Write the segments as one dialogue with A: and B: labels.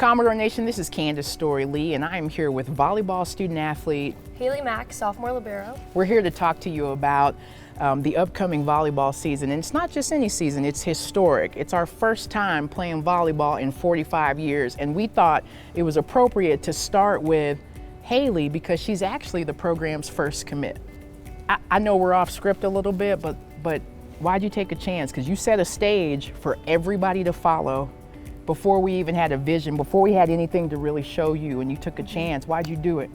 A: Commodore Nation, this is Candice Storey, and I am here with volleyball student athlete
B: Hailee Mack, sophomore libero.
A: We're here to talk to you about the upcoming volleyball season, and it's not just any season, it's historic. It's our first time playing volleyball in 45 years, and we thought it was appropriate to start with Hailee because she's actually the program's first commit. I know we're off script a little bit, but why'd you take a chance? Because you set a stage for everybody to follow before we even had a vision, before we had anything to really show you, and you took a chance. Why'd you do it?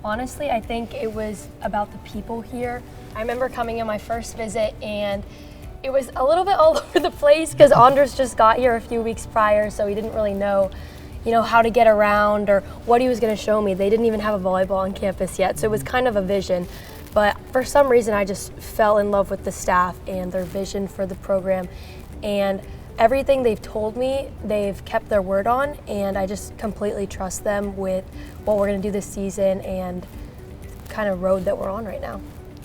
B: Honestly, I think it was about the people here. I remember coming in my first visit and it was a little bit all over the place because Anders just got here a few weeks prior, so he didn't really know, how to get around or what he was going to show me. They didn't even have a volleyball on campus yet, so it was kind of a vision. But for some reason, I just fell in love with the staff and their vision for the program. And everything they've told me, they've kept their word on, and I just completely trust them with what we're going to do this season and kind of road that we're on right now.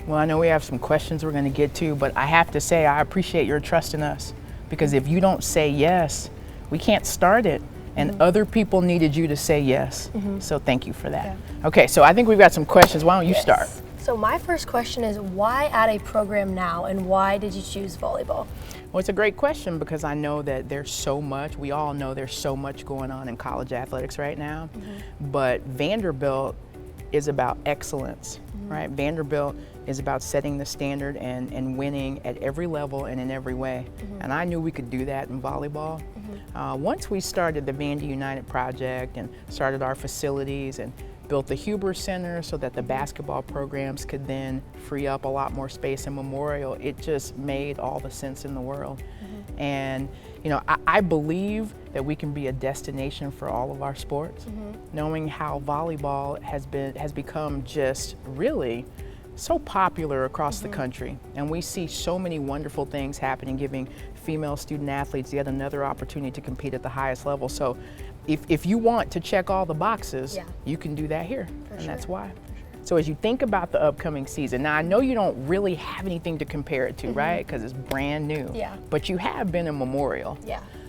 A: Well, I know we have some questions we're going to get to, but I have to say I appreciate your trust in us, because if you don't say yes, we can't start it, and other people needed you to say yes. So thank you for that. Yeah. Okay, so I think we've got some questions. Why don't you start?
B: So my first question is, why add a program now, and why did you choose volleyball?
A: Well, it's a great question because I know that there's so much, we all know there's so much going on in college athletics right now, but Vanderbilt is about excellence, right? Vanderbilt is about setting the standard and winning at every level and in every way. And I knew we could do that in volleyball. Once we started the Vandy United project and started our facilities and built the Huber Center so that the basketball programs could then free up a lot more space in Memorial, it just made all the sense in the world. And I believe that we can be a destination for all of our sports, knowing how volleyball has become just really so popular across the country. And we see so many wonderful things happening, giving female student athletes yet another opportunity to compete at the highest level. So if you want to check all the boxes, you can do that here, that's why. So as you think about the upcoming season, now I know you don't really have anything to compare it to, right? Because it's brand new. But you have been in Memorial.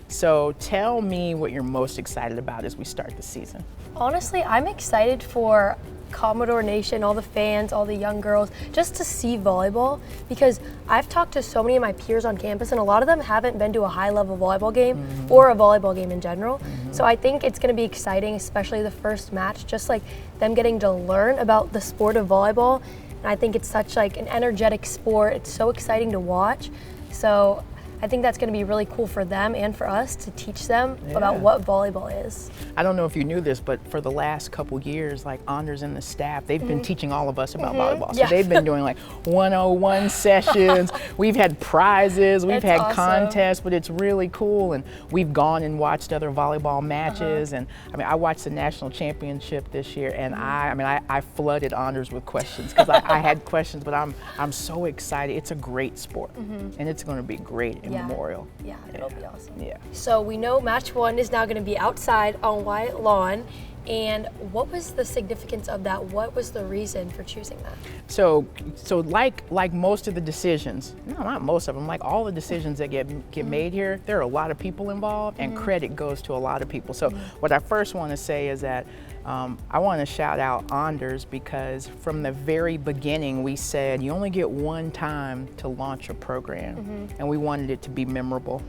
A: So tell me what you're most excited about as we start the season.
B: Honestly, I'm excited for Commodore Nation, all the fans, all the young girls, just to see volleyball, because I've talked to so many of my peers on campus and a lot of them haven't been to a high-level volleyball game or a volleyball game in general. So I think it's going to be exciting, especially the first match, just like them getting to learn about the sport of volleyball. And I think it's such like an energetic sport. It's so exciting to watch. So I think that's going to be really cool for them and for us to teach them about what volleyball is.
A: I don't know if you knew this, but for the last couple years, like Anders and the staff, they've been teaching all of us about volleyball. So they've been doing like 101 sessions. We've had prizes, we've had contests, but it's really cool. And we've gone and watched other volleyball matches. And I mean, I watched the national championship this year, and I flooded Anders with questions because I had questions, but I'm so excited. It's a great sport, and it's going to be great in Memorial.
B: It'll be awesome. So we know match one is now going to be outside on white lawn, and what was the significance of that? What was the reason for choosing that?
A: So like most of the decisions, no, not most of them, like all the decisions that get made here, there are a lot of people involved, and credit goes to a lot of people. So what I first want to say is that I want to shout out Anders, because from the very beginning we said you only get one time to launch a program, and we wanted it to be memorable.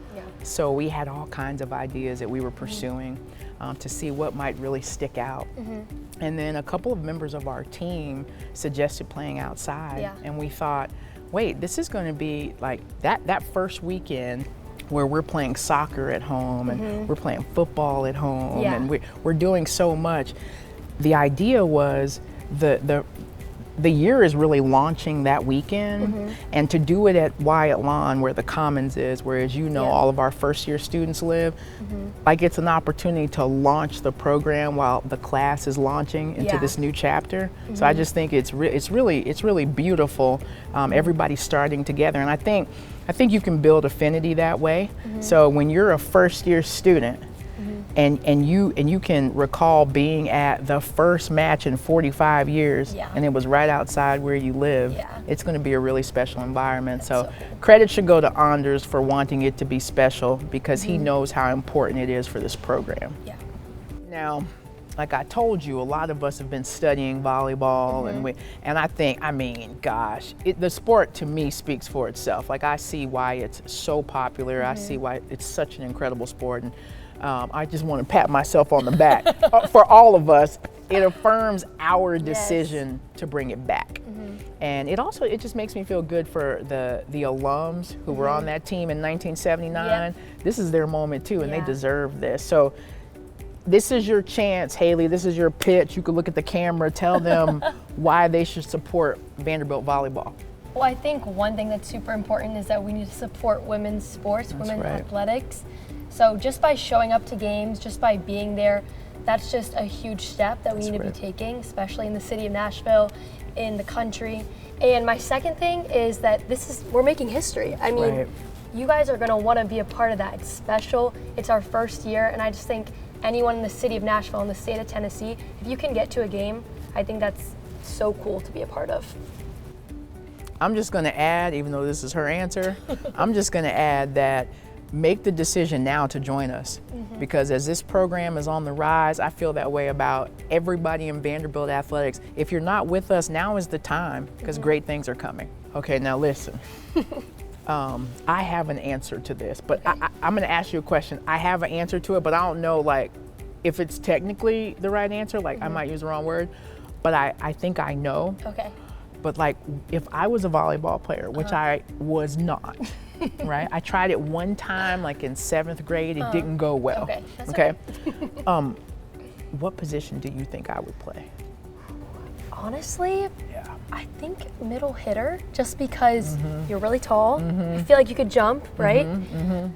A: So we had all kinds of ideas that we were pursuing to see what might really stick out. And then a couple of members of our team suggested playing outside, and we thought, wait, this is going to be like that first weekend where we're playing soccer at home and we're playing football at home and we're doing so much. The idea was the year is really launching that weekend, and to do it at Wyatt Lawn where the Commons is, where, as you know, all of our first year students live, like it's an opportunity to launch the program while the class is launching into this new chapter. So I just think it's really beautiful, everybody starting together, and I think you can build affinity that way. So when you're a first year student, and you can recall being at the first match in 45 years, and it was right outside where you live, it's going to be a really special environment. So credit should go to Anders for wanting it to be special, because he knows how important it is for this program. Now, like I told you, a lot of us have been studying volleyball, and I mean, gosh, the sport to me speaks for itself. Like I see why it's so popular. I see why it's such an incredible sport, and I just want to pat myself on the back for all of us. It affirms our decision to bring it back. And it just makes me feel good for the alums who were on that team in 1979. This is their moment too, and they deserve this. So this is your chance, Hailee. This is your pitch. You could look at the camera, tell them why they should support Vanderbilt volleyball.
B: Well, I think one thing that's super important is that we need to support women's sports, women's athletics. So just by showing up to games, just by being there, that's just a huge step that we need to be taking, especially in the city of Nashville, in the country. And my second thing is that we're making history. I mean, you guys are gonna wanna be a part of that. It's special, it's our first year, and I just think anyone in the city of Nashville, in the state of Tennessee, if you can get to a game, I think that's so cool to be a part of.
A: I'm just gonna add, even though this is her answer, I'm just gonna add that make the decision now to join us. Because as this program is on the rise, I feel that way about everybody in Vanderbilt athletics. If you're not with us, now is the time, because great things are coming. Okay, now listen. I have an answer to this, but I'm gonna ask you a question. I have an answer to it, but I don't know like if it's technically the right answer, like I might use the wrong word, but I think I know.
B: Okay.
A: But like if I was a volleyball player, which I was not, right? I tried it one time, like in 7th grade, it didn't go well.
B: Okay, that's
A: okay. What position do you think I would play?
B: Honestly, I think middle hitter, just because you're really tall. I feel like you could jump, right?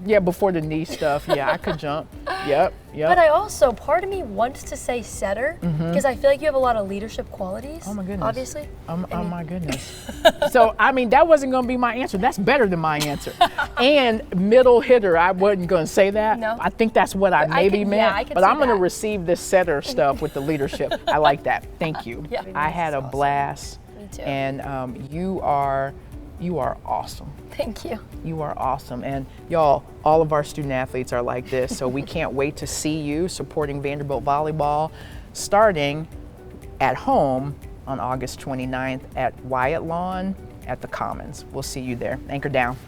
A: Yeah, before the knee stuff, I could jump. Yep.
B: But I also, part of me wants to say setter, because I feel like you have a lot of leadership qualities.
A: Oh my goodness.
B: Obviously.
A: Oh my goodness. So, I mean, that wasn't gonna be my answer. That's better than my answer. And middle hitter, I wasn't gonna say that.
B: No.
A: I think that's what I maybe meant.
B: I could
A: but
B: see
A: I'm gonna
B: that.
A: receive this setter stuff with the leadership. I like that. Thank you.
B: Yeah.
A: I had a blast.
B: Me too.
A: And you are awesome.
B: Thank you.
A: You are awesome. And y'all, all of our student athletes are like this, so we can't wait to see you supporting Vanderbilt volleyball starting at home on August 29th at Wyatt Lawn at the Commons. We'll see you there. Anchor down.